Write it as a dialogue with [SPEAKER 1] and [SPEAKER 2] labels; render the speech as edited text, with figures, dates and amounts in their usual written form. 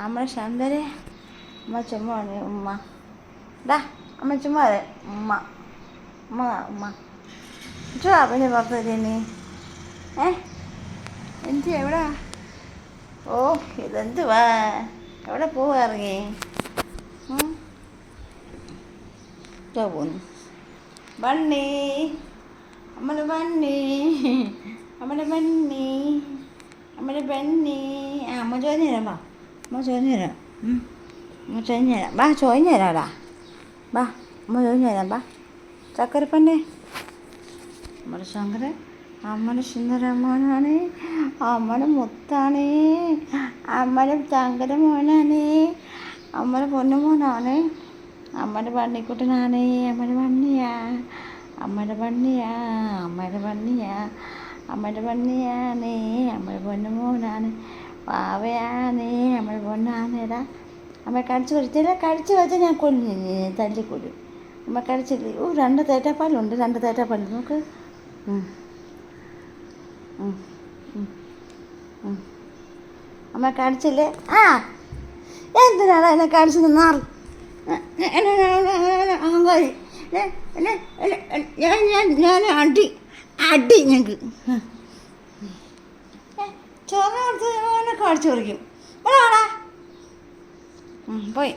[SPEAKER 1] നമ്മുടെ ശങ്കരെ അമ്മ ചുമ്മാ ഉമ്മ ഡാ അമ്മ ചുമ്മാ ഉമ്മ ഉമ്മ ഉമ്മ ചുവാ പിന്നെ പുറത്ത് വരീ എന്ത് എവിടാ? ഓ ഇതെന്തുവാ? എവിടെ പോവാ ഇറങ്ങി? പോന്നു ബണ്ണി നമ്മുടെ ബണ്ണി നമ്മുടെ ബണ്ണി നമ്മുടെ ബണ്ണി. ആ അമ്മ ചോദിഞ്ഞു തരാം. വാ അമ്മ ചോദിഞ്ഞു തരാം. അമ്മ ചോദിഞ്ഞു തരാം. വാ ചോദിഞ്ഞു തരാടാ. വാ അമ്മ ചോദിഞ്ഞു തരാം. വാ ചക്കരപ്പന്നെ നമ്മുടെ ശങ്കരൻ അമ്മയുടെ സുന്ദരമോനാണ്. അമ്മയുടെ മുത്താണ്. അമ്മയുടെ ശങ്കര മോനാണ്. അമ്മയുടെ പൊന്നുമോനാണ്. അമ്മയുടെ പണ്ണിക്കുട്ടനാണ്. അമ്മയുടെ പണ്ണിയാ അമ്മയുടെ പണ്ണിയാ അമ്മയുടെ പണ്ണിയാ അമ്മയുടെ പണ്ണിയാണ്. അമ്മയുടെ പൊന്നുമോനാണ്. പാവയാണ്. അമ്മയുടെ പൊന്നാണേടാ. അമ്മ കടിച്ചു കൊടുത്തില്ല. കടിച്ചു വെച്ചാൽ ഞാൻ കൊല്ലു തല്ലിക്കൊല്ലും. അമ്മ കടിച്ചില്ല. ഓ 2 തേറ്റാപ്പാലുണ്ട്. 2 തേറ്റാപ്പാൽ നോക്ക്. അമ്മ കടിച്ചില്ലേ? ആ എന്തിനാണ് എന്നെ കടിച്ചു നിന്നാറ്? അഹങ്കാരി. ഞാൻ അടി അടി ഞങ്ങൾക്ക് ചോറിനെ കാണിച്ചു പറിക്കും. പോയി.